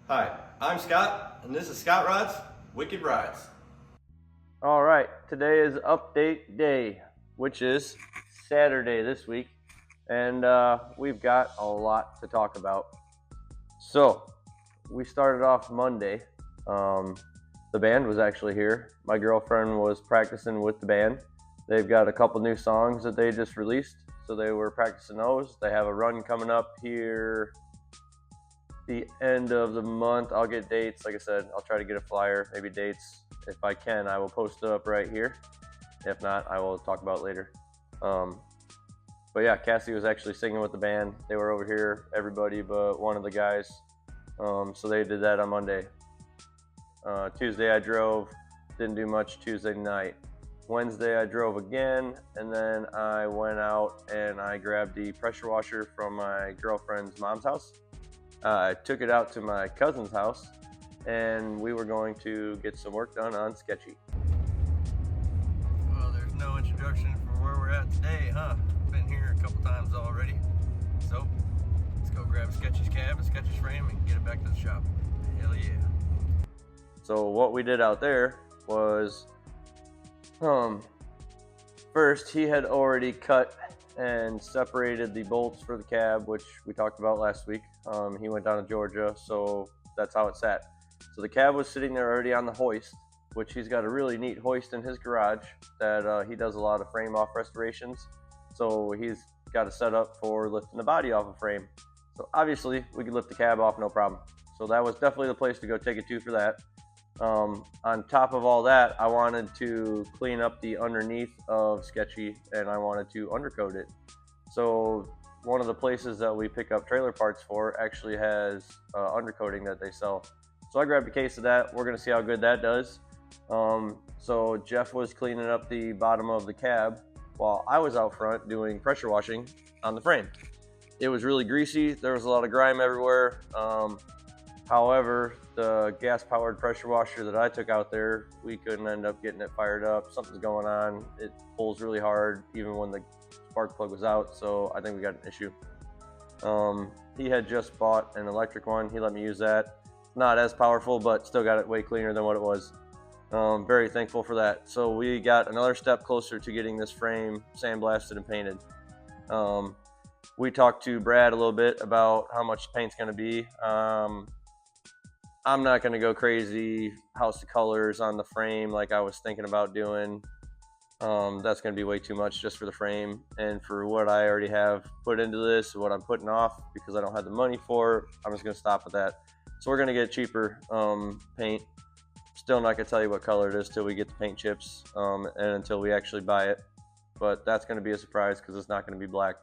Hi, I'm Scott, and this is Scott Rod's Wicked Rides. All right, today is update day, which is Saturday this week, and we've got a lot to talk about. So, we started off Monday. The band was actually here. My girlfriend was practicing with the band. They've got a couple new songs that they just released, so they were practicing those. They have a run coming up here the end of the month. I'll get dates. Like I said, I'll try to get a flyer, maybe dates. If I can, I will post it up right here. If not, I will talk about it later. But yeah, Cassie was actually singing with the band. They were over here, everybody but one of the guys. So they did that on Monday. Tuesday I drove, didn't do much Tuesday night. Wednesday I drove again, and then I went out and I grabbed the pressure washer from my girlfriend's mom's house. I took it out to my cousin's house, and we were going to get some work done on Sketchy. Well, there's no introduction for where we're at today, huh? Been here a couple times already. So, let's go grab Sketchy's cab, a Sketchy's frame, and get it back to the shop. Hell yeah. So what we did out there was, first he had already cut and separated the bolts for the cab, which we talked about last week. He went down to Georgia, so that's how it sat. So the cab was sitting there already on the hoist, which he's got a really neat hoist in his garage that he does a lot of frame off restorations. So he's got a setup for lifting the body off a frame. So obviously we could lift the cab off no problem. So that was definitely the place to go take it to for that. On top of all that, I wanted to clean up the underneath of Sketchy, and I wanted to undercoat it. So one of the places that we pick up trailer parts for actually has undercoating that they sell. So I grabbed a case of that. We're going to see how good that does. So Jeff was cleaning up the bottom of the cab while I was out front doing pressure washing on the frame. It was really greasy. There was a lot of grime everywhere. However, the gas-powered pressure washer that I took out there, we couldn't end up getting it fired up. Something's going on. It pulls really hard even when the spark plug was out, so I think we got an issue. He had just bought an electric one. He let me use that. Not as powerful, but still got it way cleaner than what it was. Very thankful for that. So we got another step closer to getting this frame sandblasted and painted. We talked to Brad a little bit about how much the paint's going to be. I'm not going to go crazy house of colors on the frame like I was thinking about doing. That's going to be way too much just for the frame. And for what I already have put into this, what I'm putting off because I don't have the money for it, I'm just going to stop with that. So we're going to get cheaper paint. Still not going to tell you what color it is till we get the paint chips and until we actually buy it. But that's going to be a surprise because it's not going to be black.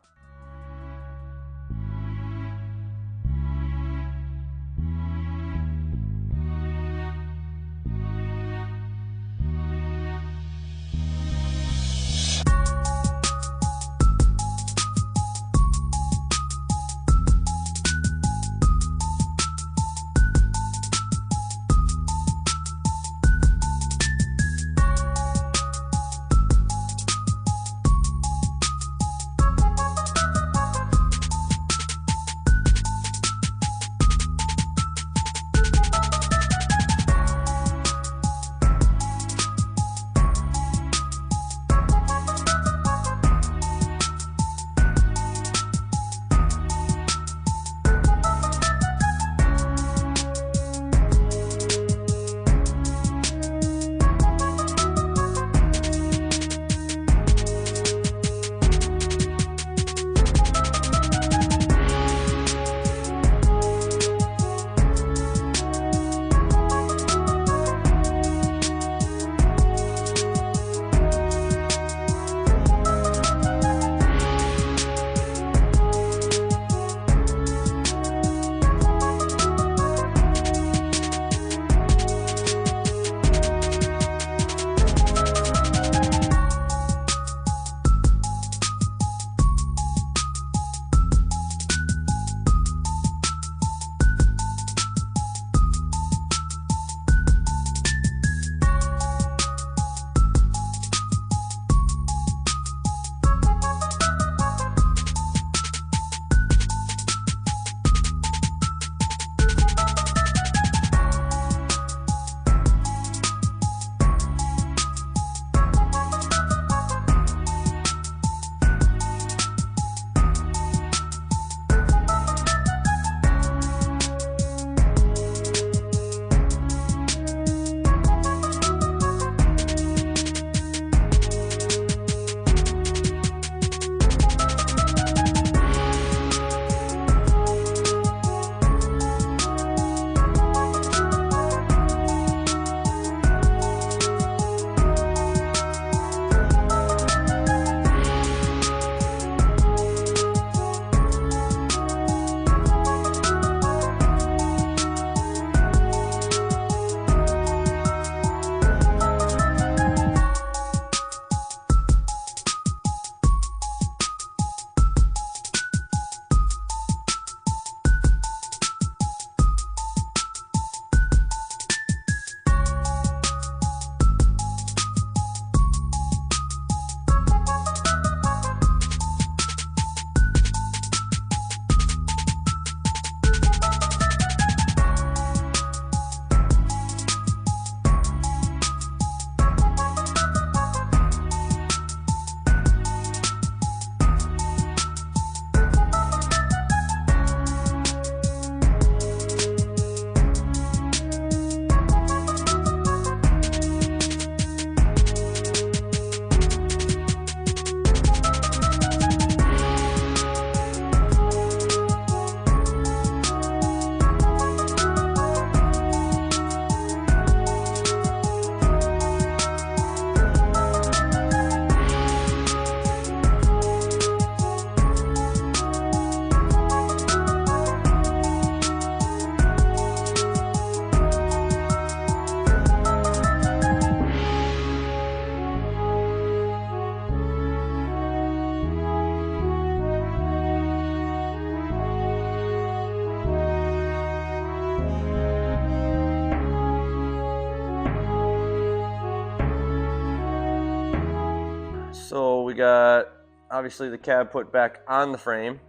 So we got obviously the cab put back on the frame,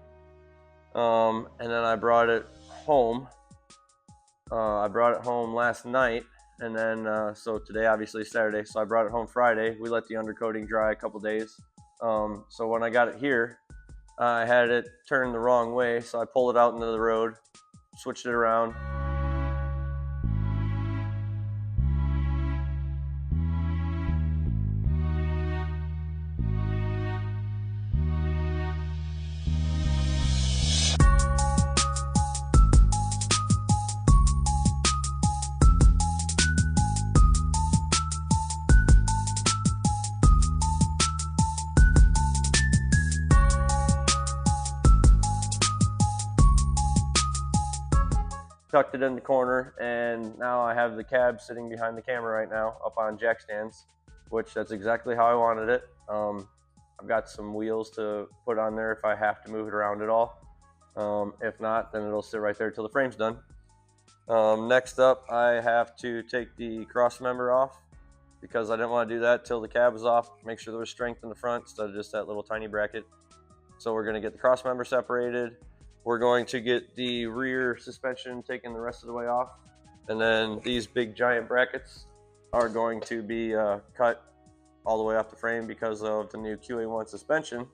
and then I brought it home. I brought it home last night, and then so today obviously Saturday, so I brought it home Friday. We let the undercoating dry a couple days. So when I got it here, I had it turned the wrong way, so I pulled it out into the road, switched it around. Tucked it in the corner, and now I have the cab sitting behind the camera right now up on jack stands, which that's exactly how I wanted it. I've got some wheels to put on there if I have to move it around at all. If not, then it'll sit right there till the frame's done. Next up, I have to take the cross member off because I didn't want to do that till the cab was off. Make sure there was strength in the front instead of just that little tiny bracket. So we're going to get the cross member separated. We're going to get the rear suspension taken the rest of the way off. And then these big giant brackets are going to be cut all the way off the frame because of the new QA1 suspension.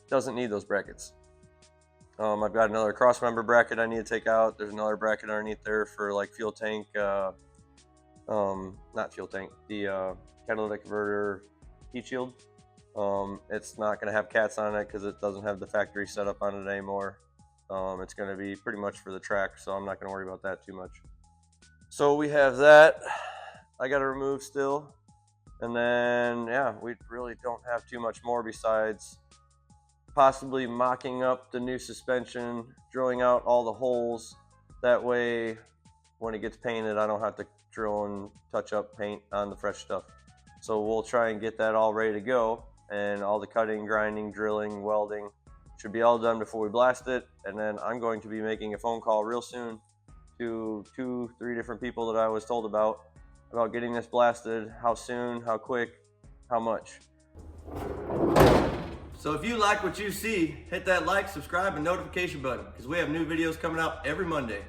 Doesn't need those brackets. I've got another cross member bracket I need to take out. There's another bracket underneath there for like fuel tank, not fuel tank, the catalytic converter heat shield. It's not going to have cats on it because it doesn't have the factory setup on it anymore. It's going to be pretty much for the track, so I'm not going to worry about that too much. So we have that I got to remove still. And then, yeah, we really don't have too much more besides possibly mocking up the new suspension, drilling out all the holes. That way, when it gets painted, I don't have to drill and touch up paint on the fresh stuff. So we'll try and get that all ready to go. And all the cutting, grinding, drilling, welding should be all done before we blast it. And then I'm going to be making a phone call real soon to 2-3 different people that I was told about getting this blasted, how soon, how quick, how much. So if you like what you see, hit that like, subscribe, and notification button because we have new videos coming out every Monday.